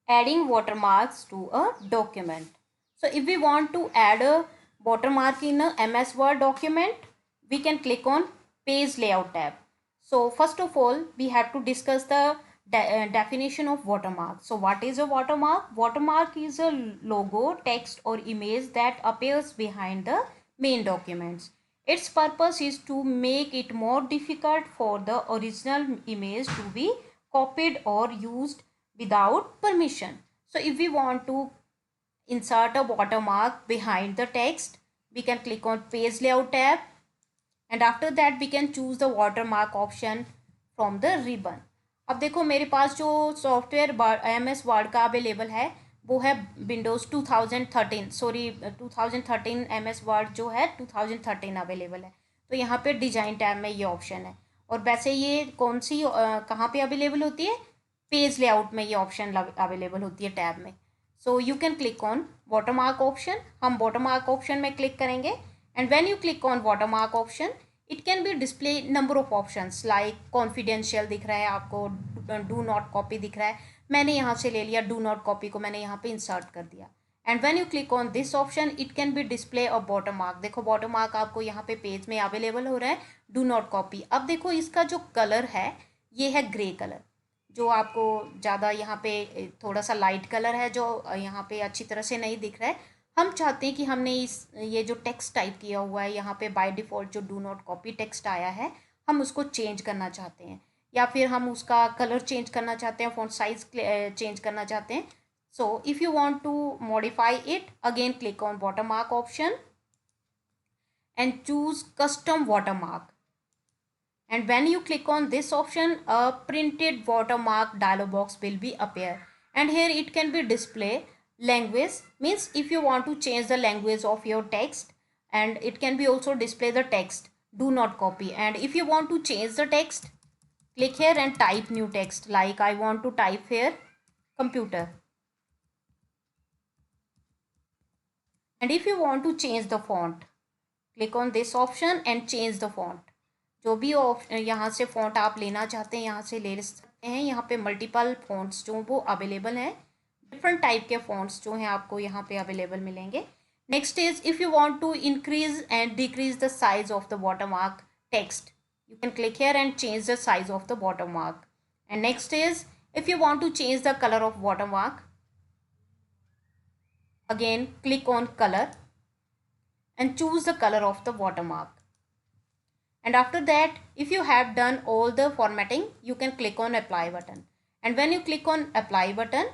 adding watermarks to a document. So if we want to add a watermark in a MS Word document, we can click on page layout tab. So first of all, we have to discuss the definition of watermark. So what is a watermark? Watermark is a logo, text or image that appears behind the main documents. Its purpose is to make it more difficult for the original image to be copied or used without permission. So if we want to insert a watermark behind the text, we can click on page layout tab, and after that we can choose the watermark option from the ribbon. अब देखो मेरे पास जो software MS word का available है वो है Windows 2013, sorry 2013 MS word जो है 2013 अवेलेबल है। तो यहाँ पे डिजाइन टैब में ये ऑप्शन है। और वैसे ये कौन सी कहाँ पे अवेलेबल होती है? पेज लेआउट में ये ऑप्शन अवेलेबल होती है टैब में। So you can click on watermark option. हम वाटरमार्क ऑप्शन में क्लिक करेंगे, and when you click on watermark option it can be display number of options like confidential दिख रहा है आपको, डू नॉट कॉपी दिख रहा है। मैंने यहाँ से ले लिया डू नॉट कॉपी को, मैंने यहाँ पे इंसर्ट कर दिया। And when you click on this option it can be display a watermark. देखो वाटरमार्क आपको यहाँ पे पेज में अवेलेबल हो रहा है, डू नॉट कॉपी। अब देखो इसका जो कलर है ये है ग्रे कलर, जो आपको ज़्यादा यहाँ पे थोड़ा सा लाइट कलर है जो यहाँ पे अच्छी तरह से नहीं दिख रहा है। हम चाहते हैं कि हमने ये जो टेक्स्ट टाइप किया हुआ है यहाँ पे बाय डिफ़ॉल्ट जो डू नॉट कॉपी टेक्स्ट आया है, हम उसको चेंज करना चाहते हैं, या फिर हम उसका कलर चेंज करना चाहते हैं, फॉन्ट साइज चेंज करना चाहते हैं। So if you want to modify it, again click on watermark option and choose custom watermark. And when you click on this option, a printed watermark dialog box will be appear, and here it can be display language, means if you want to change the language of your text, and it can be also display the text do not copy. And if you want to change the text, click here and type new text, like I want to type here computer. And if you want to change the font, click on this option and change the font. जो भी यहाँ से font आप लेना चाहते हैं यहाँ से ले सकते हैं। यहाँ पे मल्टीपल फॉन्ट्स जो वो अवेलेबल हैं, डिफरेंट टाइप के फॉन्ट्स जो हैं आपको यहाँ पे अवेलेबल मिलेंगे। Next is if you want to increase and decrease the size of the watermark text, you can click here and change the size of the watermark. And next is if you want to change the color of watermark, again click on color and choose the color of the watermark. And after that, if you have done all the formatting, you can click on apply button. And when you click on apply button,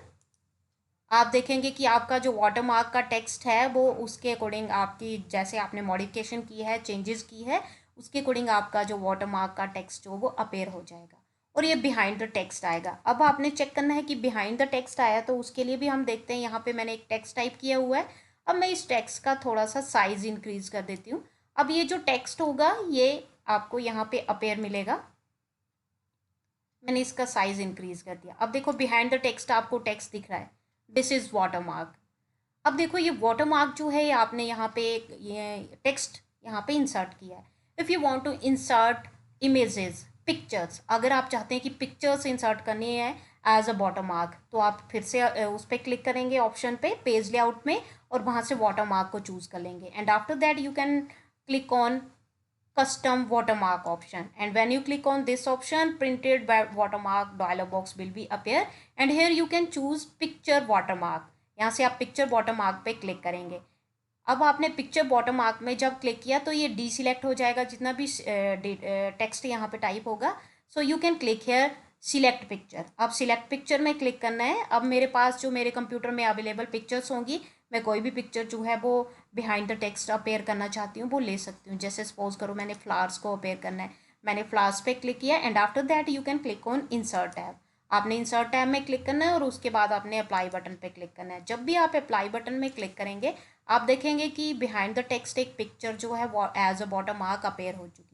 आप देखेंगे कि आपका जो watermark का text है वो उसके according आपकी जैसे आपने मॉडिफिकेशन की है, चेंजेस की है, उसके अकॉर्डिंग आपका जो वाटरमार्क का टेक्स्ट जो वो अपेयर हो जाएगा और ये बिहाइंड द टेक्स्ट आएगा। अब आपने चेक करना है कि बिहाइंड द टेक्स्ट आया, तो उसके लिए भी हम देखते हैं यहाँ पे मैंने एक टेक्स्ट टाइप किया हुआ है। अब मैं इस टेक्स्ट का थोड़ा सा साइज इंक्रीज कर देती हूँ। अब ये जो टेक्स्ट होगा ये आपको यहाँ पे अपेयर मिलेगा। मैंने इसका साइज इंक्रीज कर दिया। अब देखो बिहाइंड द टेक्स्ट आपको टेक्स्ट दिख रहा है, दिस इज वाटरमार्क। अब देखो ये वाटरमार्क जो है आपने यहाँ पे ये टेक्स्ट यहाँ पे इंसर्ट किया है। If you want to insert images, pictures, अगर आप चाहते हैं कि पिक्चर्स इंसर्ट करनी है एज अ वाटरमार्क, तो आप फिर से उस पर क्लिक करेंगे ऑप्शन पे पेज लेआउट में और वहाँ से वाटरमार्क को चूज़ कर लेंगे। And after that you can click on custom watermark option, and when you click on this option printed by watermark dialog box will be appear, and here you can choose picture watermark। यहाँ से आप picture watermark पे click करेंगे। अब आपने picture watermark में जब click किया तो ये डीसिलेक्ट हो जाएगा जितना भी टेक्स्ट यहाँ पे टाइप होगा। So you can click here select picture. अब सिलेक्ट पिक्चर में क्लिक करना है। अब मेरे पास जो मेरे कंप्यूटर में अवेलेबल पिक्चर्स होंगी, मैं कोई भी पिक्चर जो है वो बिहाइंड द टेक्स्ट अपेयर करना चाहती हूँ वो ले सकती हूँ। जैसे सपोज करो मैंने फ्लावर्स को अपेयर करना है, मैंने फ्लावर्स पे क्लिक किया, and after that you can click on insert tab. आपने इंसर्ट टैब में क्लिक करना है और उसके बाद आपने अप्लाई बटन पे क्लिक करना है। जब भी आप अप्लाई बटन में क्लिक करेंगे आप देखेंगे कि बिहाइंड द टेक्स्ट एक पिक्चर जो है वो एज अ वाटरमार्क अपेयर हो चुकी है।